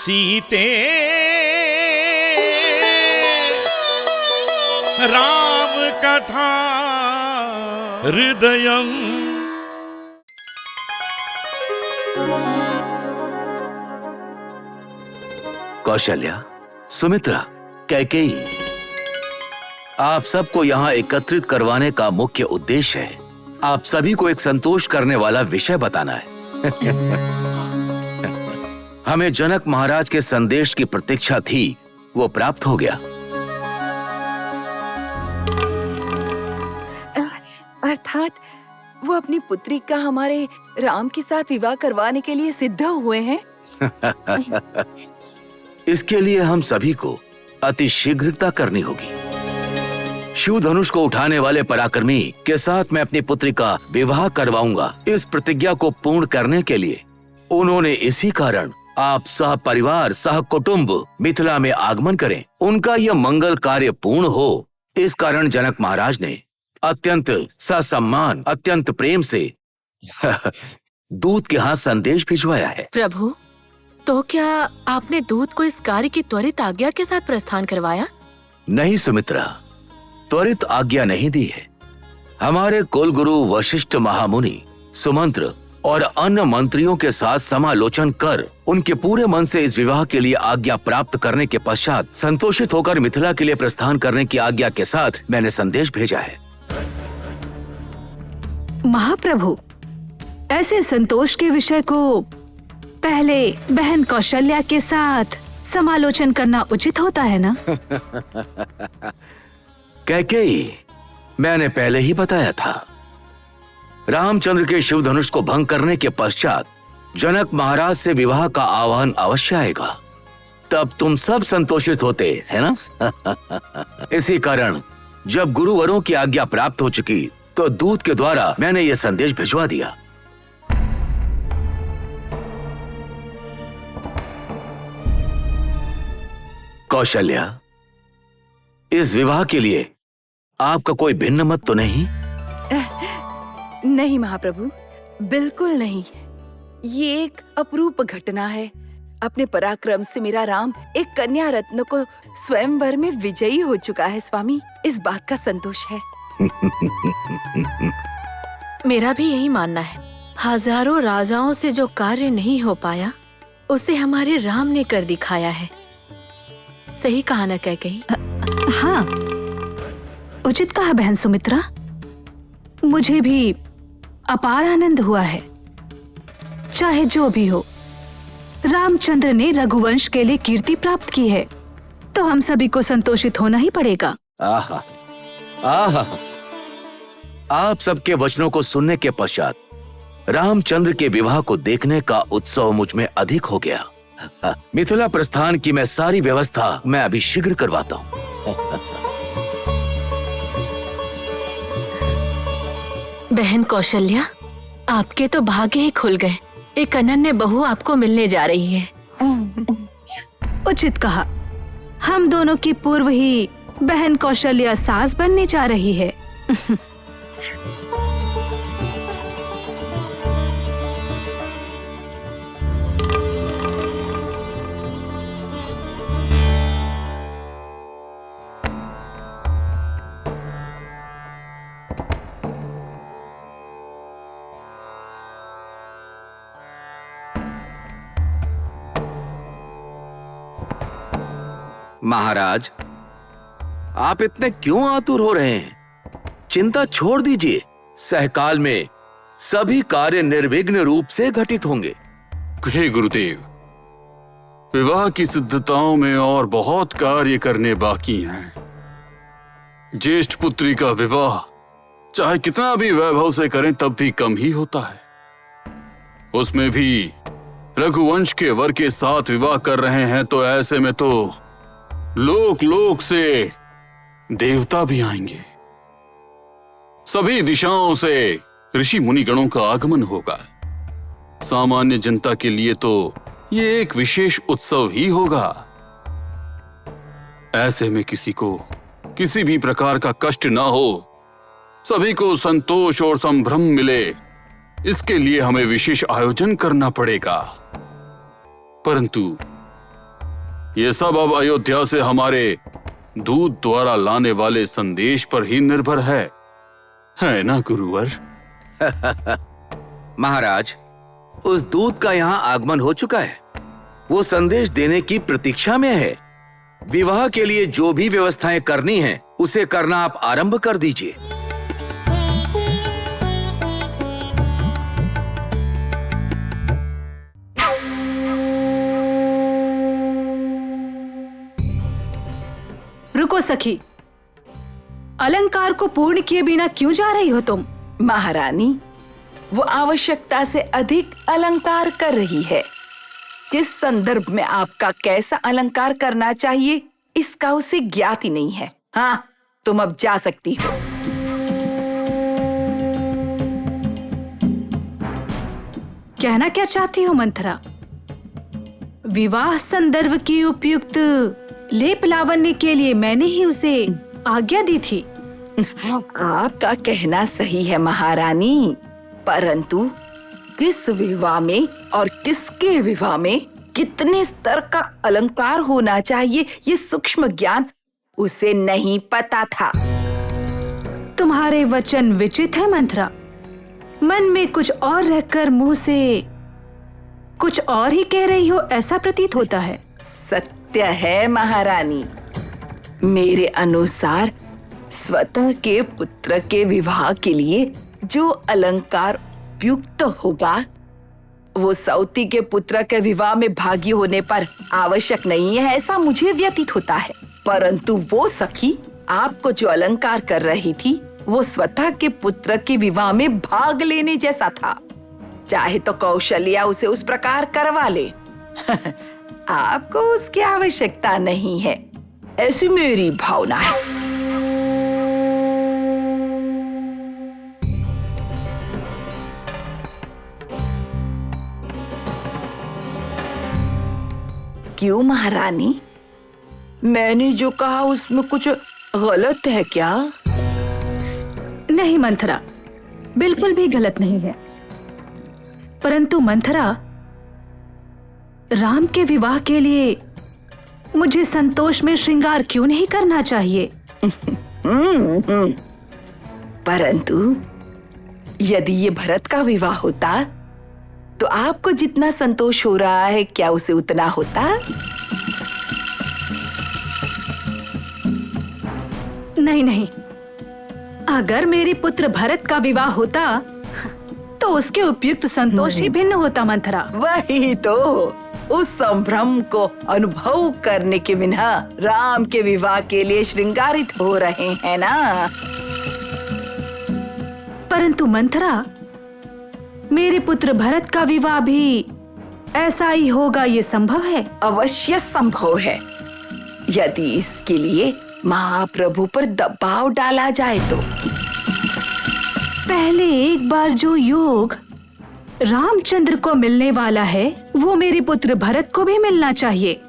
सीते राम कथा हृदयम्। कौशल्या, सुमित्रा, कैकेयी, आप सबको यहाँ एकत्रित करवाने का मुख्य उद्देश्य है आप सभी को एक संतोष करने वाला विषय बताना है। हमें जनक महाराज के संदेश की प्रतीक्षा थी, वो प्राप्त हो गया। अर्थात वो अपनी पुत्री का हमारे राम के साथ विवाह करवाने के लिए सिद्ध हुए हैं। इसके लिए हम सभी को अति शीघ्रता करनी होगी। शिव धनुष को उठाने वाले पराक्रमी के साथ मैं अपनी पुत्री का विवाह करवाऊंगा। इस प्रतिज्ञा को पूर्ण करने के लिए उन्होंने इसी कारण आप सह परिवार सह कुटुंब मिथिला में आगमन करें। उनका यह मंगल कार्य पूर्ण हो, इस कारण जनक महाराज ने अत्यंत ससम्मान अत्यंत प्रेम से दूत के हाथ संदेश भिजवाया है। प्रभु, तो क्या आपने दूत को इस कार्य की त्वरित आज्ञा के साथ प्रस्थान करवाया? नहीं सुमित्रा, त्वरित आज्ञा नहीं दी है। हमारे कुल गुरु वशिष्ठ महामुनि सुमंत्र और अन्य मंत्रियों के साथ समालोचन कर उनके पूरे मन से इस विवाह के लिए आज्ञा प्राप्त करने के पश्चात संतोषित होकर मिथिला के लिए प्रस्थान करने की आज्ञा के साथ मैंने संदेश भेजा है। महाप्रभु, ऐसे संतोष के विषय को पहले बहन कौशल्या के साथ समालोचन करना उचित होता है ना? कैकेयी, मैंने पहले ही बताया था, रामचंद्र के शिव धनुष को भंग करने के पश्चात जनक महाराज से विवाह का आह्वान अवश्य आएगा, तब तुम सब संतोषित होते है ना? इसी कारण जब गुरुवरों की आज्ञा प्राप्त हो चुकी तो दूत के द्वारा मैंने यह संदेश भिजवा दिया। कौशल्या, इस विवाह के लिए आपका कोई भिन्न मत तो नहीं? नहीं महाप्रभु, बिल्कुल नहीं। ये एक अपूर्व घटना है। अपने पराक्रम से मेरा राम एक कन्या रत्न को स्वयंवर में विजयी हो चुका है स्वामी, इस बात का संतोष है। मेरा भी यही मानना है। हजारों राजाओं से जो कार्य नहीं हो पाया उसे हमारे राम ने कर दिखाया है। सही कहा ना कैकेयी? हाँ, उचित कहा बहन सुमित्रा। मुझे भी अपार आनंद हुआ है। चाहे जो भी हो, रामचंद्र ने रघुवंश के लिए कीर्ति प्राप्त की है, तो हम सभी को संतोषित होना ही पड़ेगा। आहा, आहा, आप सबके वचनों को सुनने के पश्चात रामचंद्र के विवाह को देखने का उत्सव मुझ में अधिक हो गया। मिथिला प्रस्थान की मैं सारी व्यवस्था मैं अभी शीघ्र करवाता हूँ। बहन कौशल्या, आपके तो भाग्य ही खुल गए। एक अनन्य बहू आपको मिलने जा रही है। उचित कहा। हम दोनों की पूर्व ही बहन कौशल्या सास बनने जा रही है। महाराज, आप इतने क्यों आतुर हो रहे हैं? चिंता छोड़ दीजिए, सहकाल में सभी कार्य निर्विघ्न रूप से घटित होंगे। हे गुरुदेव, विवाह की सिद्धताओं में और बहुत कार्य करने बाकी हैं। ज्येष्ठ पुत्री का विवाह चाहे कितना भी वैभव से करें तब भी कम ही होता है। उसमें भी रघुवंश के वर के साथ विवाह कर रहे हैं, तो ऐसे में तो लोक लोक से देवता भी आएंगे। सभी दिशाओं से ऋषि मुनि गणों का आगमन होगा। सामान्य जनता के लिए तो ये एक विशेष उत्सव ही होगा। ऐसे में किसी को किसी भी प्रकार का कष्ट ना हो, सभी को संतोष और संभ्रम मिले, इसके लिए हमें विशेष आयोजन करना पड़ेगा। परंतु ये सब अब अयोध्या से हमारे दूत द्वारा लाने वाले संदेश पर ही निर्भर है ना गुरुवर? महाराज, उस दूत का यहाँ आगमन हो चुका है। वो संदेश देने की प्रतीक्षा में है। विवाह के लिए जो भी व्यवस्थाएं करनी हैं, उसे करना आप आरंभ कर दीजिए। रुको सखी, अलंकार को पूर्ण किए बिना क्यों जा रही हो तुम? महारानी, वो आवश्यकता से अधिक अलंकार कर रही है। किस संदर्भ में आपका कैसा अलंकार करना चाहिए, इसका उसे ज्ञात ही नहीं है। हाँ, तुम अब जा सकती हो। कहना क्या चाहती हो मंथरा? विवाह संदर्भ की उपयुक्त लेप लावण्य के लिए मैंने ही उसे आज्ञा दी थी। आपका कहना सही है महारानी, परंतु किस विवाह में और किसके विवाह में कितने स्तर का अलंकार होना चाहिए, ये सूक्ष्म ज्ञान उसे नहीं पता था। तुम्हारे वचन विचित है मंथरा। मन में कुछ और रहकर मुंह से कुछ और ही कह रही हो, ऐसा प्रतीत होता है। सत्य है महारानी, मेरे अनुसार स्वतः के पुत्र के विवाह के लिए जो अलंकार उपयुक्त होगा, वो सौती के पुत्र के विवाह में भागी होने पर आवश्यक नहीं है, ऐसा मुझे व्यतीत होता है। परंतु वो सखी आपको जो अलंकार कर रही थी, वो स्वतः के पुत्र के विवाह में भाग लेने जैसा था। चाहे तो कौशल्या उसे उस प्रकार करवा ले। आपको उसकी आवश्यकता नहीं है, ऐसी मेरी भावना है। क्यों महारानी, मैंने जो कहा उसमें कुछ गलत है क्या? नहीं मंथरा, बिल्कुल भी गलत नहीं है। परंतु मंथरा, राम के विवाह के लिए मुझे संतोष में श्रृंगार क्यों नहीं करना चाहिए? परंतु यदि ये भरत का विवाह होता तो आपको जितना संतोष हो रहा है, क्या उसे उतना होता? नहीं नहीं, अगर मेरे पुत्र भरत का विवाह होता तो उसके उपयुक्त संतोष ही भिन्न होता मंथरा। वही तो, उस संभ्रम को अनुभव करने के बिना राम के विवाह के लिए श्रृंगारित हो रहे हैं ना। परंतु मंथरा, मेरे पुत्र भरत का विवाह भी ऐसा ही होगा, ये संभव है? अवश्य संभव है, यदि इसके लिए महाप्रभु पर दबाव डाला जाए तो। पहले एक बार जो योग रामचंद्र को मिलने वाला है, वो मेरे पुत्र भरत को भी मिलना चाहिए।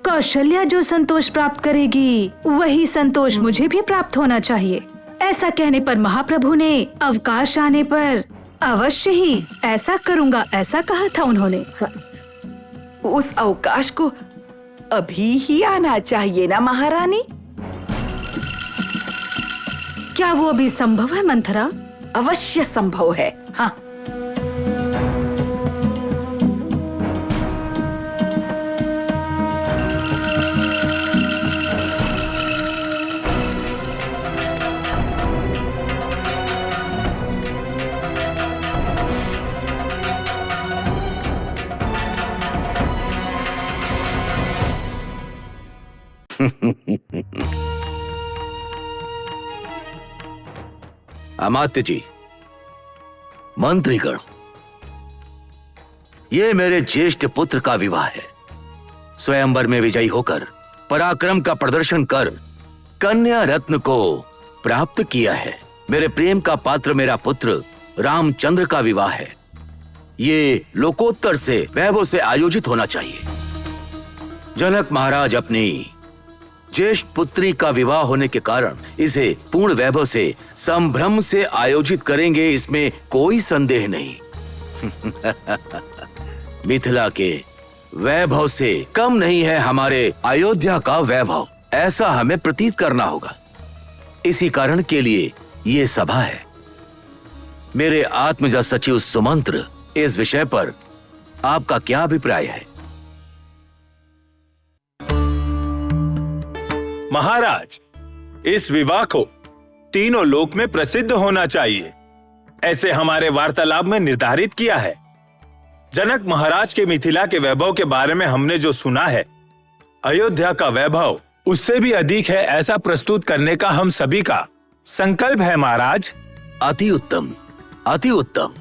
कौशल्या जो संतोष प्राप्त करेगी, वही संतोष मुझे भी प्राप्त होना चाहिए। ऐसा कहने पर महाप्रभु ने अवकाश आने पर अवश्य ही ऐसा करूंगा, ऐसा कहा था उन्होंने। उस अवकाश को अभी ही आना चाहिए ना महारानी। क्या वो भी संभव है मंथरा? अवश्य संभव है, हाँ। अमात्य जी, मंत्रीगण, ये मेरे ज्येष्ठ पुत्र का विवाह है। स्वयंवर में विजयी होकर पराक्रम का प्रदर्शन कर कन्या रत्न को प्राप्त किया है। मेरे प्रेम का पात्र मेरा पुत्र रामचंद्र का विवाह है। ये लोकोत्तर से वैभव से आयोजित होना चाहिए। जनक महाराज अपनी ज्येष्ठ पुत्री का विवाह होने के कारण इसे पूर्ण वैभव से संभ्रम से आयोजित करेंगे, इसमें कोई संदेह नहीं। मिथिला के वैभव से कम नहीं है हमारे अयोध्या का वैभव, ऐसा हमें प्रतीत करना होगा। इसी कारण के लिए ये सभा है। मेरे आत्मजा सचिव सुमंत्र, इस विषय पर आपका क्या अभिप्राय है? महाराज, इस विवाह को तीनों लोक में प्रसिद्ध होना चाहिए, ऐसे हमारे वार्तालाप में निर्धारित किया है। जनक महाराज के मिथिला के वैभव के बारे में हमने जो सुना है, अयोध्या का वैभव उससे भी अधिक है, ऐसा प्रस्तुत करने का हम सभी का संकल्प है महाराज। अति उत्तम, अति उत्तम।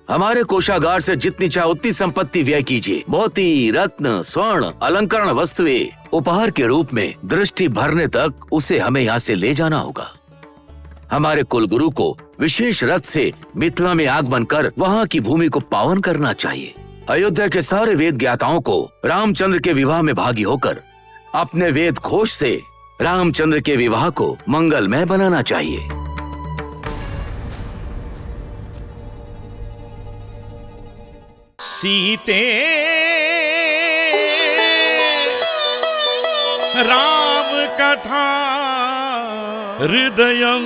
हमारे कोषागार से जितनी चाहे उतनी संपत्ति व्यय कीजिए। मोती, रत्न, स्वर्ण, अलंकरण वस्तुएं उपहार के रूप में दृष्टि भरने तक उसे हमें यहाँ से ले जाना होगा। हमारे कुलगुरु को विशेष रथ से मिथिला में आगमन कर वहाँ की भूमि को पावन करना चाहिए। अयोध्या के सारे वेद ज्ञाताओं को रामचंद्र के विवाह में भागी होकर अपने वेद घोष से रामचंद्र के विवाह को मंगलमय बनाना चाहिए। सीते राम कथा हृदयं